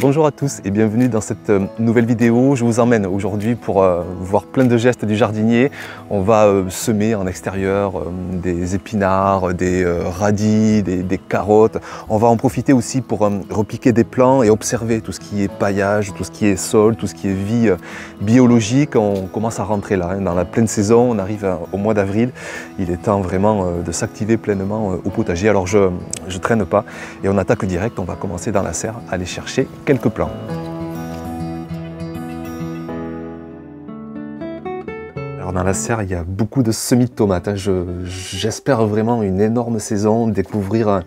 Bonjour à tous et bienvenue dans cette nouvelle vidéo. Je vous emmène aujourd'hui pour voir plein de gestes du jardinier. On va semer en extérieur des épinards, des radis, des carottes. On va en profiter aussi pour repiquer des plants et observer tout ce qui est paillage, tout ce qui est sol, tout ce qui est vie biologique. On commence à rentrer là, dans la pleine saison. On arrive au mois d'avril. Il est temps vraiment de s'activer pleinement au potager. Alors je traîne pas et on attaque direct. On va commencer dans la serre, aller chercher quelques plants. Alors dans la serre, il y a beaucoup de semis de tomates. J'espère vraiment une énorme saison, découvrir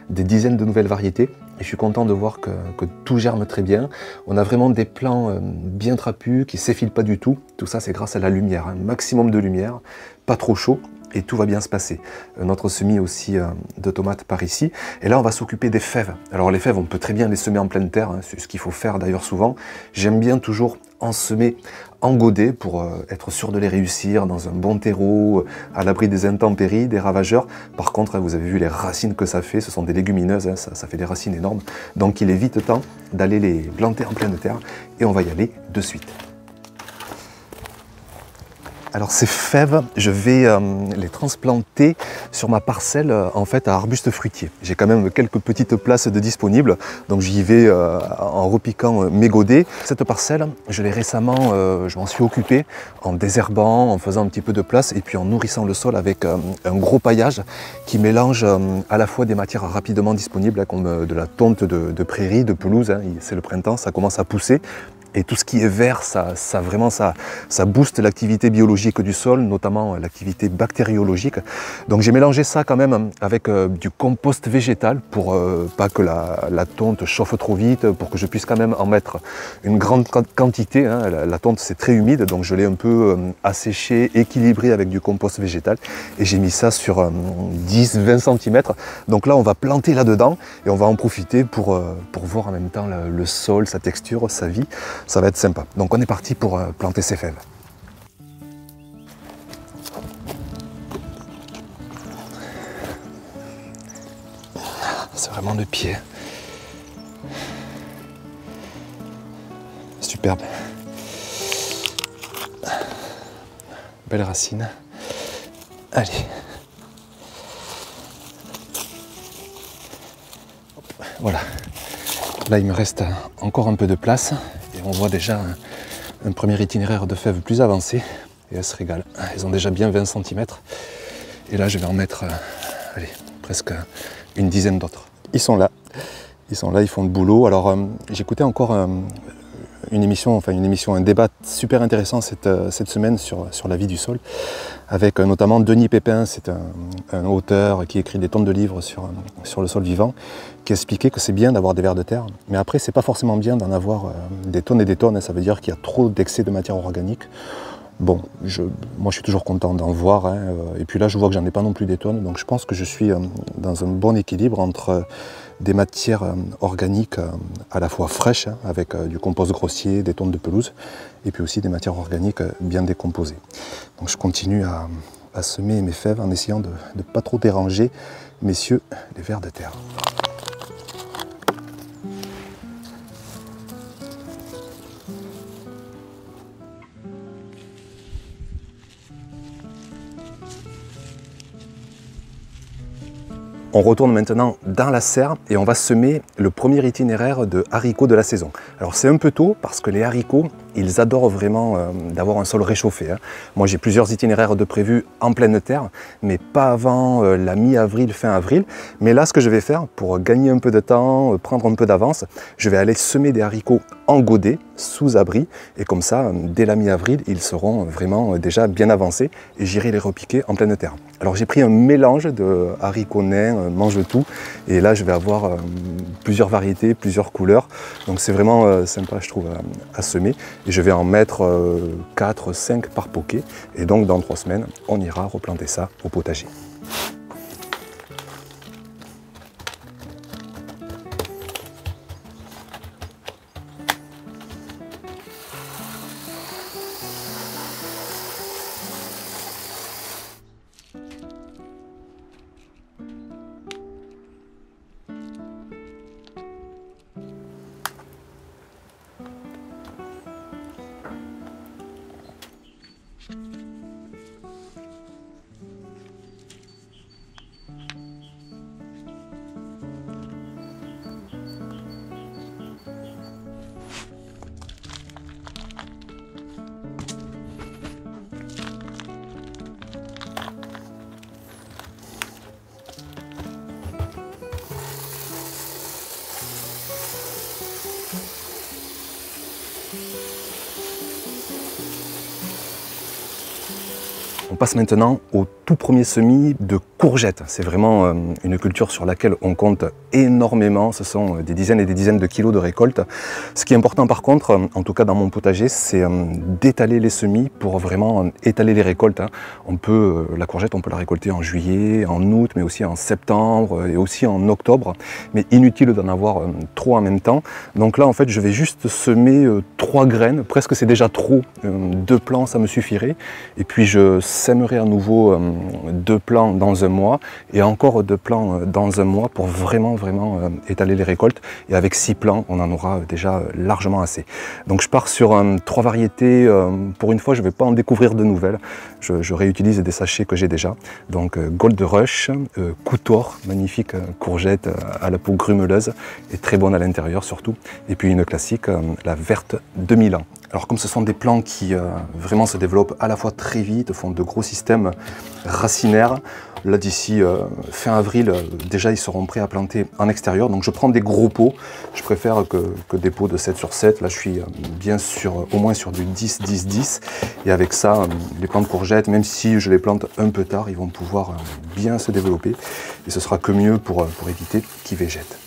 des dizaines de nouvelles variétés. Et je suis content de voir que tout germe très bien. On a vraiment des plants bien trapus, qui ne s'effilent pas du tout. Tout ça, c'est grâce à la lumière, un maximum de lumière, pas trop chaud. Et tout va bien se passer. Notre semis aussi de tomates par ici. Et là, on va s'occuper des fèves. Alors les fèves, on peut très bien les semer en pleine terre, hein, c'est ce qu'il faut faire d'ailleurs souvent. J'aime bien toujours en semer en godet pour être sûr de les réussir dans un bon terreau, à l'abri des intempéries, des ravageurs. Par contre, vous avez vu les racines que ça fait, ce sont des légumineuses, hein, ça fait des racines énormes. Donc il est vite temps d'aller les planter en pleine terre et on va y aller de suite. Alors ces fèves, je vais les transplanter sur ma parcelle en fait à arbustes fruitiers. J'ai quand même quelques petites places de disponibles, donc j'y vais en repiquant mes godets. Cette parcelle, je l'ai récemment, je m'en suis occupé en désherbant, en faisant un petit peu de place et puis en nourrissant le sol avec un gros paillage qui mélange à la fois des matières rapidement disponibles, comme de la tonte de prairie, de pelouse, hein, c'est le printemps, ça commence à pousser. Et tout ce qui est vert, ça booste l'activité biologique du sol, notamment l'activité bactériologique. Donc j'ai mélangé ça quand même avec du compost végétal pour pas que la tonte chauffe trop vite, pour que je puisse quand même en mettre une grande quantité. Hein. La tonte c'est très humide, donc je l'ai un peu asséché, équilibré avec du compost végétal. Et j'ai mis ça sur 10-20 cm. Donc là on va planter là-dedans et on va en profiter pour voir en même temps le sol, sa texture, sa vie. Ça va être sympa. Donc on est parti pour planter ces fèves. C'est vraiment le pied. Superbe. Belle racine. Allez. Voilà. Là, il me reste encore un peu de place. Et on voit déjà un premier itinéraire de fèves plus avancé. Et elles se régalent. Elles ont déjà bien 20 cm. Et là, je vais en mettre allez, presque une dizaine d'autres. Ils sont là, ils font le boulot. Alors, j'écoutais encore un débat super intéressant cette semaine sur la vie du sol, avec notamment Denis Pépin, c'est un auteur qui écrit des tonnes de livres sur le sol vivant, qui expliquait que c'est bien d'avoir des vers de terre, mais après c'est pas forcément bien d'en avoir des tonnes et des tonnes, ça veut dire qu'il y a trop d'excès de matière organique. Bon, moi je suis toujours content d'en voir, hein, et puis là je vois que j'en ai pas non plus des tonnes, donc je pense que je suis dans un bon équilibre entre des matières organiques à la fois fraîches, hein, avec du compost grossier, des tonnes de pelouse, et puis aussi des matières organiques bien décomposées. Donc je continue à semer mes fèves en essayant de ne pas trop déranger, messieurs, les vers de terre. On retourne maintenant dans la serre et on va semer le premier itinéraire de haricots de la saison. Alors c'est un peu tôt parce que les haricots, ils adorent vraiment d'avoir un sol réchauffé. Hein. Moi j'ai plusieurs itinéraires de prévus en pleine terre, mais pas avant la mi-avril, fin avril. Mais là ce que je vais faire pour gagner un peu de temps, prendre un peu d'avance, je vais aller semer des haricots en godet, sous abri, et comme ça, dès la mi-avril, ils seront vraiment déjà bien avancés et j'irai les repiquer en pleine terre. Alors j'ai pris un mélange de haricots nains, mange-tout, et là je vais avoir plusieurs variétés, plusieurs couleurs, donc c'est vraiment sympa je trouve à semer, et je vais en mettre 4-5 par poquet, et donc dans 3 semaines, on ira replanter ça au potager. On passe maintenant au tout premier semis de courgettes. C'est vraiment une culture sur laquelle on compte énormément. Ce sont des dizaines et des dizaines de kilos de récolte. Ce qui est important par contre, en tout cas dans mon potager, c'est d'étaler les semis pour vraiment étaler les récoltes. La courgette, on peut la récolter en juillet, en août, mais aussi en septembre et aussi en octobre. Mais inutile d'en avoir trop en même temps. Donc là, en fait, je vais juste semer 3 graines. Presque c'est déjà trop. 2 plants, ça me suffirait. Et puis je sèmerai à nouveau 2 plants dans un mois et encore 2 plants dans un mois pour vraiment étaler les récoltes. Et avec 6 plants, on en aura déjà largement assez. Donc je pars sur 3 variétés. Pour une fois, je ne vais pas en découvrir de nouvelles. Je réutilise des sachets que j'ai déjà. Donc Gold Rush, Coutor, magnifique courgette à la peau grumeleuse et très bonne à l'intérieur surtout. Et puis une classique, la verte 2000 ans. Alors comme ce sont des plants qui vraiment se développent à la fois très vite, font de gros systèmes racinaires, là d'ici fin avril, déjà ils seront prêts à planter en extérieur. Donc je prends des gros pots, je préfère que des pots de 7 sur 7, là je suis bien sûr au moins sur du 10-10-10. Et avec ça, les plants de courgettes, même si je les plante un peu tard, ils vont pouvoir bien se développer. Et ce sera que mieux pour éviter qu'ils végètent.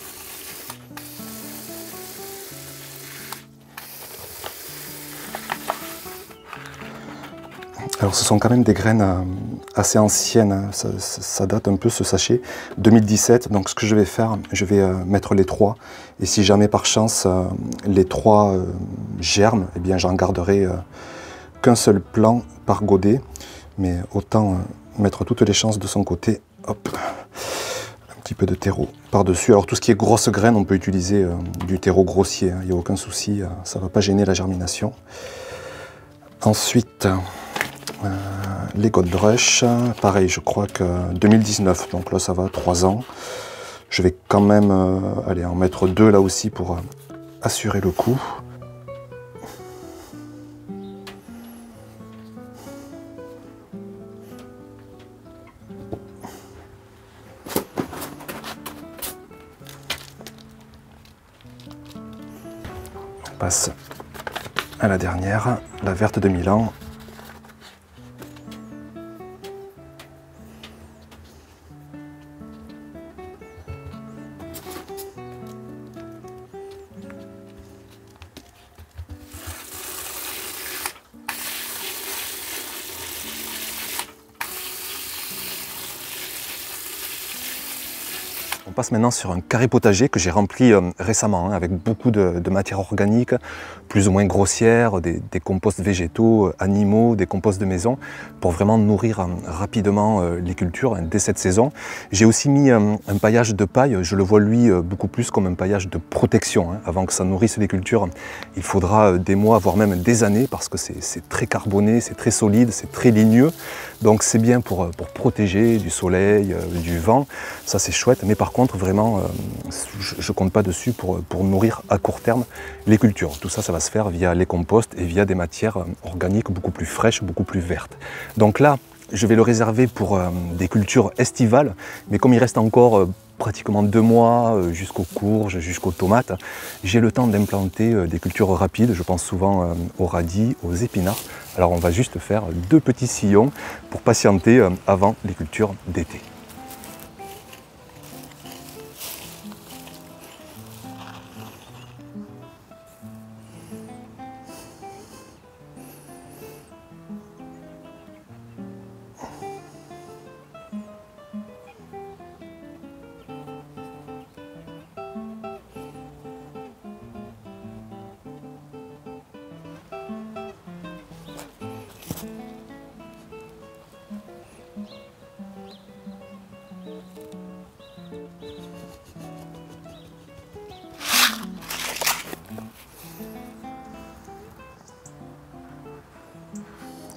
Alors ce sont quand même des graines assez anciennes, ça date un peu ce sachet, 2017, donc ce que je vais faire, je vais mettre les 3, et si jamais par chance les 3 germent, eh bien j'en garderai qu'un seul plant par godet, mais autant mettre toutes les chances de son côté. Hop, un petit peu de terreau par-dessus. Alors tout ce qui est grosses graines, on peut utiliser du terreau grossier, il n'y a aucun souci, ça ne va pas gêner la germination. Ensuite, les Gold Rush, pareil, je crois que 2019, donc là ça va 3 ans. Je vais quand même aller en mettre 2 là aussi pour assurer le coup. On passe à la dernière, la verte de Milan. On passe maintenant sur un carré potager que j'ai rempli récemment avec beaucoup de matière organique, plus ou moins grossière, des composts végétaux, animaux, des composts de maison, pour vraiment nourrir rapidement les cultures dès cette saison. J'ai aussi mis un paillage de paille, je le vois lui beaucoup plus comme un paillage de protection. Avant que ça nourrisse les cultures, il faudra des mois, voire même des années, parce que c'est très carboné, c'est très solide, c'est très ligneux. Donc c'est bien pour protéger du soleil, du vent, ça c'est chouette, mais par contre vraiment je ne compte pas dessus pour nourrir à court terme les cultures. Tout ça, ça va se faire via les composts et via des matières organiques beaucoup plus fraîches, beaucoup plus vertes. Donc là, je vais le réserver pour des cultures estivales, mais comme il reste encore pratiquement 2 mois jusqu'aux courges, jusqu'aux tomates, j'ai le temps d'implanter des cultures rapides. Je pense souvent aux radis, aux épinards. Alors on va juste faire 2 petits sillons pour patienter avant les cultures d'été.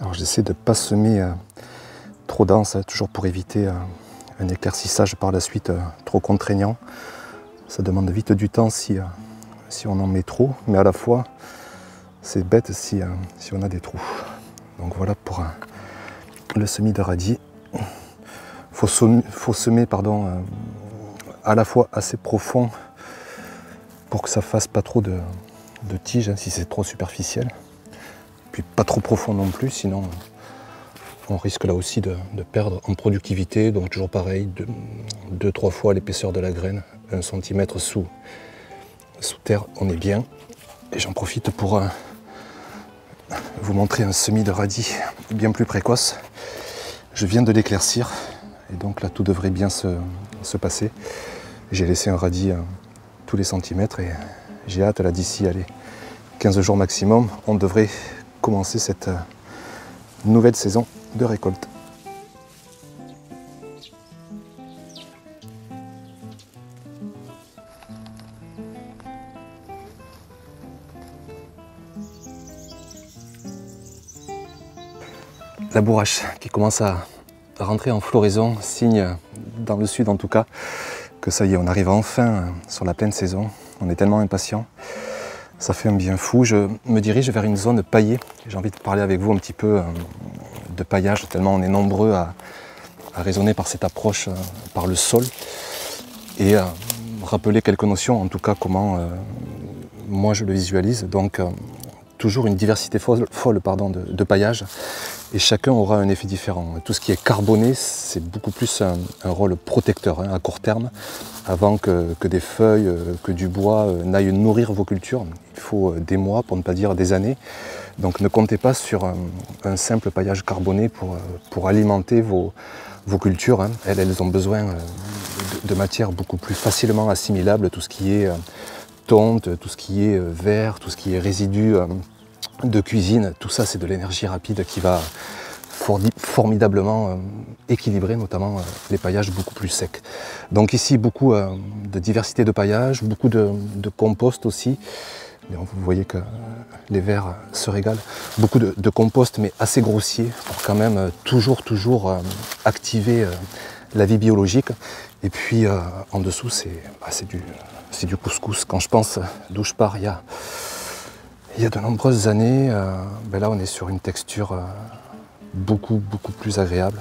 Alors j'essaie de ne pas semer trop dense, toujours pour éviter un éclaircissage par la suite trop contraignant. Ça demande vite du temps si on en met trop, mais à la fois c'est bête si on a des trous. Donc voilà pour le semis de radis. Faut semer à la fois assez profond pour que ça fasse pas trop de tiges si c'est trop superficiel. Puis pas trop profond non plus, sinon on risque là aussi de perdre en productivité. Donc toujours pareil, 2-3 fois l'épaisseur de la graine, 1 cm sous terre, on est bien. Et j'en profite pour vous montrer un semis de radis bien plus précoce. Je viens de l'éclaircir et donc là tout devrait bien se passer. J'ai laissé un radis tous les centimètres et j'ai hâte là d'ici 15 jours maximum, on devrait commencer cette nouvelle saison de récolte. La bourrache qui commence à rentrer en floraison, signe dans le sud en tout cas, que ça y est, on arrive enfin sur la pleine saison. On est tellement impatients. Ça fait un bien fou. Je me dirige vers une zone paillée. J'ai envie de parler avec vous un petit peu de paillage, tellement on est nombreux à raisonner par cette approche, par le sol. Et rappeler quelques notions, en tout cas comment moi je le visualise. Donc toujours une diversité folle de paillage. Et chacun aura un effet différent. Tout ce qui est carboné, c'est beaucoup plus un rôle protecteur à court terme, avant que des feuilles, que du bois n'aillent nourrir vos cultures. Il faut des mois, pour ne pas dire des années. Donc ne comptez pas sur un simple paillage carboné pour alimenter vos cultures. Elles ont besoin de matières beaucoup plus facilement assimilables, tout ce qui est tonte, tout ce qui est verre, tout ce qui est résidus de cuisine, tout ça c'est de l'énergie rapide qui va formidablement équilibrer notamment les paillages beaucoup plus secs. Donc ici beaucoup de diversité de paillage, beaucoup de compost aussi. Vous voyez que les vers se régalent. Beaucoup de compost mais assez grossier pour quand même toujours activer la vie biologique. Et puis en dessous c'est du couscous. Quand je pense d'où je pars il y a de nombreuses années, là on est sur une texture beaucoup plus agréable,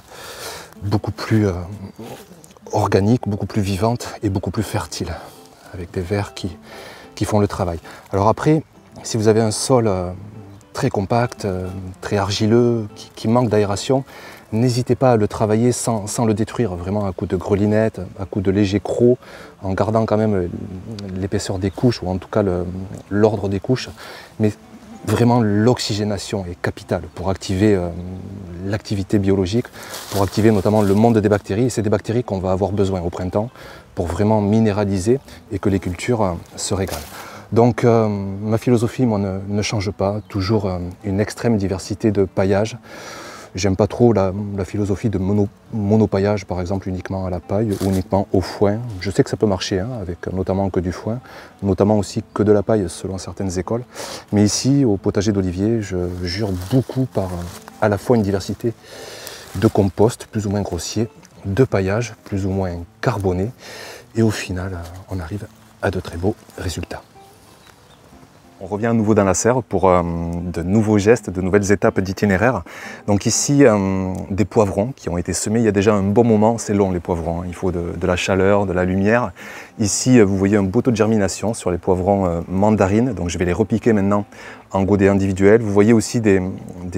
beaucoup plus organique, beaucoup plus vivante et beaucoup plus fertile, avec des vers qui font le travail. Alors après, si vous avez un sol très compact, très argileux, qui manque d'aération, n'hésitez pas à le travailler sans le détruire, vraiment à coup de grelinette, à coup de léger croc, en gardant quand même l'épaisseur des couches, ou en tout cas l'ordre des couches. Mais vraiment l'oxygénation est capitale pour activer l'activité biologique, pour activer notamment le monde des bactéries. Et c'est des bactéries qu'on va avoir besoin au printemps pour vraiment minéraliser et que les cultures se régalent. Donc ma philosophie, moi, ne change pas, toujours une extrême diversité de paillages. J'aime pas trop la philosophie de monopaillage, par exemple uniquement à la paille ou uniquement au foin. Je sais que ça peut marcher, avec notamment que du foin, notamment aussi que de la paille selon certaines écoles. Mais ici, au potager d'Olivier, je jure beaucoup par à la fois une diversité de compost plus ou moins grossier, de paillage plus ou moins carboné, et au final, on arrive à de très beaux résultats. On revient à nouveau dans la serre pour de nouveaux gestes, de nouvelles étapes d'itinéraire. Donc ici, des poivrons qui ont été semés il y a déjà un bon moment. C'est long les poivrons, il faut de la chaleur, de la lumière. Ici, vous voyez un beau taux de germination sur les poivrons mandarines. Donc je vais les repiquer maintenant en godets individuels. Vous voyez aussi des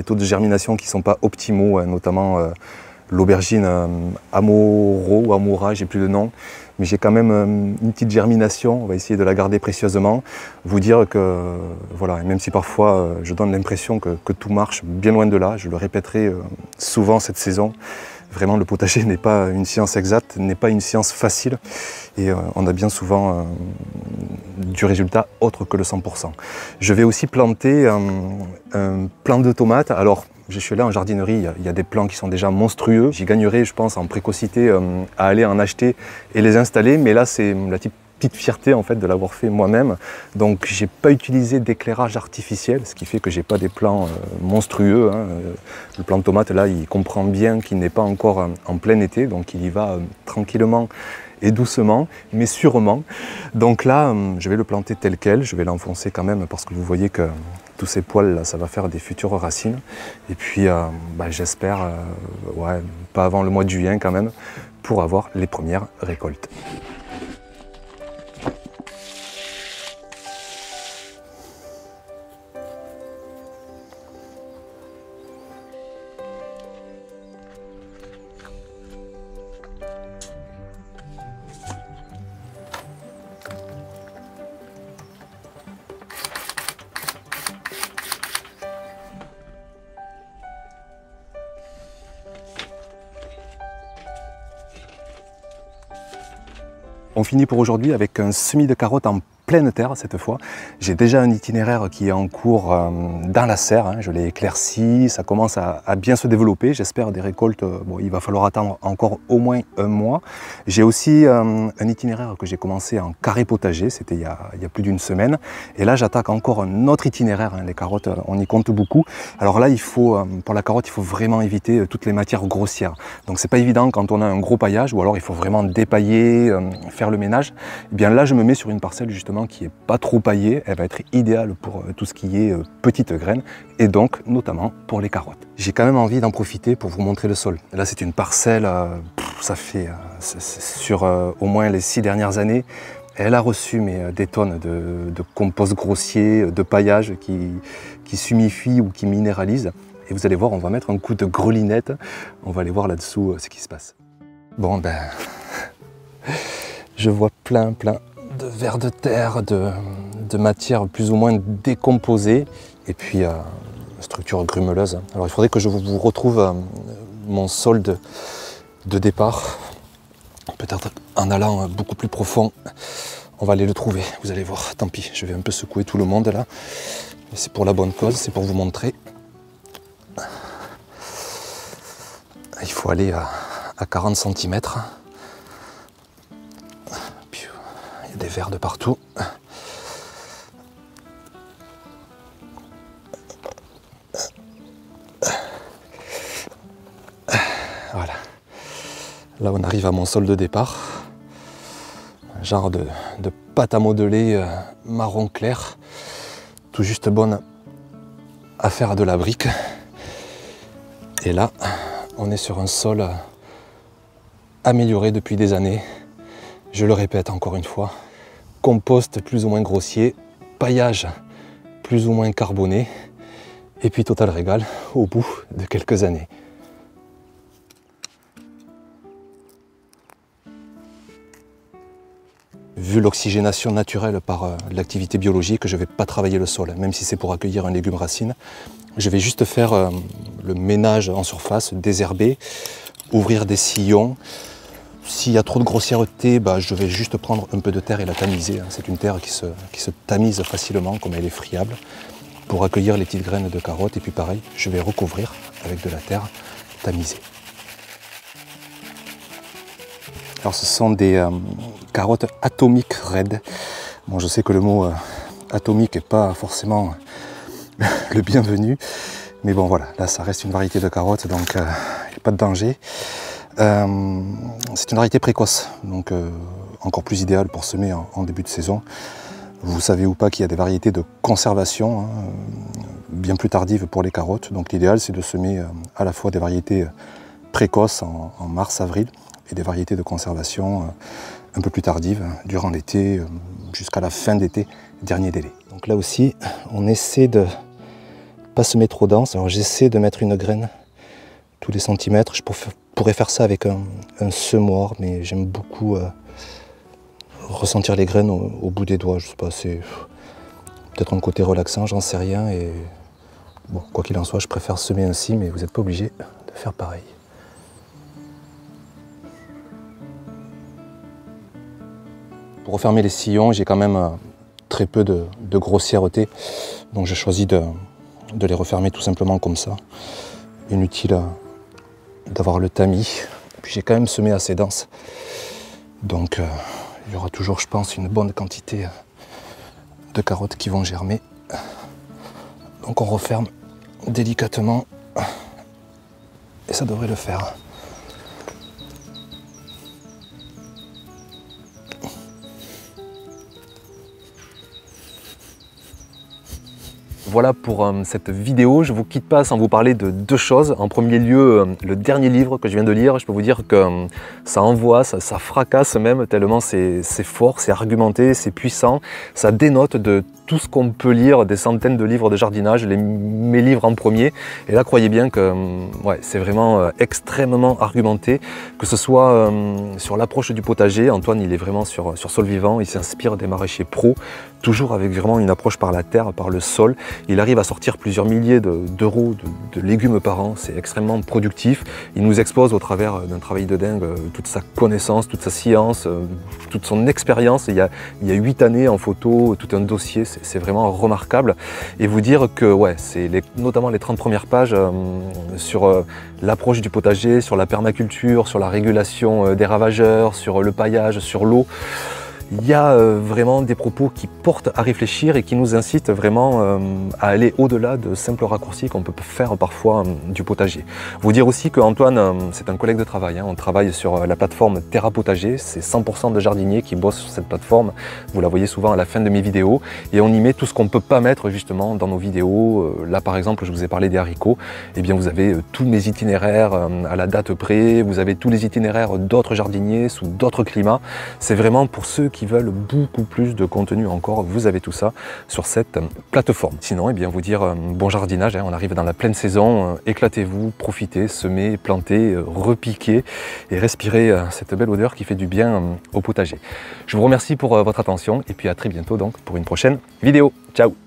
taux de germination qui ne sont pas optimaux, notamment l'aubergine Amoro ou Amora, j'ai plus le nom. Mais j'ai quand même une petite germination, on va essayer de la garder précieusement. Vous dire que, voilà, même si parfois je donne l'impression que tout marche, bien loin de là, je le répéterai souvent cette saison, vraiment le potager n'est pas une science exacte, n'est pas une science facile, et on a bien souvent du résultat autre que le 100%. Je vais aussi planter un plant de tomates. Alors, je suis là en jardinerie, il y a des plants qui sont déjà monstrueux. J'y gagnerai, je pense, en précocité à aller en acheter et les installer. Mais là, c'est la petite fierté en fait de l'avoir fait moi-même. Donc j'ai pas utilisé d'éclairage artificiel, ce qui fait que j'ai pas des plants monstrueux. Hein. Le plant de tomate là, il comprend bien qu'il n'est pas encore en plein été, donc il y va tranquillement et doucement, mais sûrement. Donc là, je vais le planter tel quel, je vais l'enfoncer quand même parce que vous voyez que tous ces poils là, ça va faire des futures racines. Et puis j'espère, ouais, pas avant le mois de juin quand même, pour avoir les premières récoltes. On finit pour aujourd'hui avec un semis de carottes en pleine terre cette fois. J'ai déjà un itinéraire qui est en cours dans la serre, hein. Je l'ai éclairci, ça commence à bien se développer. J'espère des récoltes, bon, il va falloir attendre encore au moins un mois. J'ai aussi un itinéraire que j'ai commencé en carré potager, c'était il y a plus d'une semaine. Et là j'attaque encore un autre itinéraire, hein. Les carottes, on y compte beaucoup. Alors là, pour la carotte, il faut vraiment éviter toutes les matières grossières. Donc c'est pas évident quand on a un gros paillage, ou alors il faut vraiment dépailler, faire le ménage. Et bien là, je me mets sur une parcelle justement qui est pas trop paillée, elle va être idéale pour tout ce qui est petites graines et donc notamment pour les carottes. J'ai quand même envie d'en profiter pour vous montrer le sol. Là c'est une parcelle, ça fait sur au moins les 6 dernières années, elle a reçu des tonnes de compost grossier, de paillage qui s'humifie ou qui minéralise. Et vous allez voir, on va mettre un coup de grelinette, on va aller voir là-dessous ce qui se passe. Bon ben, je vois plein de vers de terre, de matière plus ou moins décomposée, et puis structure grumeleuse. Alors il faudrait que je vous retrouve mon sol de départ, peut-être en allant beaucoup plus profond, on va aller le trouver, vous allez voir, tant pis, je vais un peu secouer tout le monde là, mais c'est pour la bonne cause, c'est pour vous montrer. Il faut aller à 40 cm. Des vers de partout. Voilà. Là, on arrive à mon sol de départ. Un genre de pâte à modeler marron clair, tout juste bonne à faire à de la brique. Et là, on est sur un sol amélioré depuis des années. Je le répète encore une fois, compost plus ou moins grossier, paillage plus ou moins carboné, et puis total régal au bout de quelques années. Vu l'oxygénation naturelle par l'activité biologique, je ne vais pas travailler le sol, même si c'est pour accueillir un légume racine. Je vais juste faire le ménage en surface, désherber, ouvrir des sillons. S'il y a trop de grossièreté, je vais juste prendre un peu de terre et la tamiser. C'est une terre qui se tamise facilement, comme elle est friable, pour accueillir les petites graines de carottes. Et puis pareil, je vais recouvrir avec de la terre tamisée. Alors ce sont des carottes Atomic Red. Bon, je sais que le mot atomique n'est pas forcément le bienvenu. Mais bon voilà, là ça reste une variété de carottes, donc il n'y a pas de danger. C'est une variété précoce, donc encore plus idéale pour semer en début de saison. Vous savez ou pas qu'il y a des variétés de conservation, hein, bien plus tardives pour les carottes. Donc l'idéal c'est de semer à la fois des variétés précoces en mars-avril et des variétés de conservation un peu plus tardives durant l'été jusqu'à la fin d'été, dernier délai. Donc là aussi on essaie de pas semer trop dense. Alors j'essaie de mettre une graine tous les centimètres. Je pourrais faire ça avec un semoir, mais j'aime beaucoup ressentir les graines au bout des doigts. Je sais pas, c'est peut-être un côté relaxant, j'en sais rien. Et bon, quoi qu'il en soit, je préfère semer ainsi, mais vous n'êtes pas obligé de faire pareil. Pour refermer les sillons, j'ai quand même très peu de grossièreté, donc j'ai choisi de les refermer tout simplement comme ça. Inutile d'avoir le tamis. Puis j'ai quand même semé assez dense, donc Il y aura toujours, je pense, une bonne quantité de carottes qui vont germer. Donc on referme délicatement et ça devrait le faire. Voilà pour cette vidéo. Je ne vous quitte pas sans vous parler de deux choses. En premier lieu, le dernier livre que je viens de lire, je peux vous dire que ça envoie, ça fracasse même, tellement c'est fort, c'est argumenté, c'est puissant. Ça dénote de tout ce qu'on peut lire, des centaines de livres de jardinage, mes livres en premier. Et là, croyez bien que ouais, c'est vraiment extrêmement argumenté, que ce soit sur l'approche du potager. Antoine, il est vraiment sur sol vivant, il s'inspire des maraîchers pros, toujours avec vraiment une approche par la terre, par le sol. Il arrive à sortir plusieurs milliers d'euros de légumes par an, c'est extrêmement productif. Il nous expose au travers d'un travail de dingue toute sa connaissance, toute sa science, toute son expérience. Il y a 8 années en photo, tout un dossier, c'est vraiment remarquable. Et vous dire que ouais, c'est notamment les 30 premières pages sur l'approche du potager, sur la permaculture, sur la régulation des ravageurs, sur le paillage, sur l'eau. Il y a vraiment des propos qui portent à réfléchir et qui nous incitent vraiment à aller au-delà de simples raccourcis qu'on peut faire parfois du potager. Vous dire aussi qu'Antoine, c'est un collègue de travail. On travaille sur la plateforme Terra Potager. C'est 100% de jardiniers qui bossent sur cette plateforme. Vous la voyez souvent à la fin de mes vidéos. Et on y met tout ce qu'on ne peut pas mettre justement dans nos vidéos. Là par exemple, je vous ai parlé des haricots. Eh bien vous avez tous mes itinéraires à la date près. Vous avez tous les itinéraires d'autres jardiniers sous d'autres climats. C'est vraiment pour ceux qui veulent beaucoup plus de contenu encore, vous avez tout ça sur cette plateforme. Sinon, eh bien, vous dire bon jardinage, on arrive dans la pleine saison, éclatez-vous, profitez, semez, plantez, repiquez et respirez cette belle odeur qui fait du bien au potager. Je vous remercie pour votre attention et puis à très bientôt donc pour une prochaine vidéo. Ciao!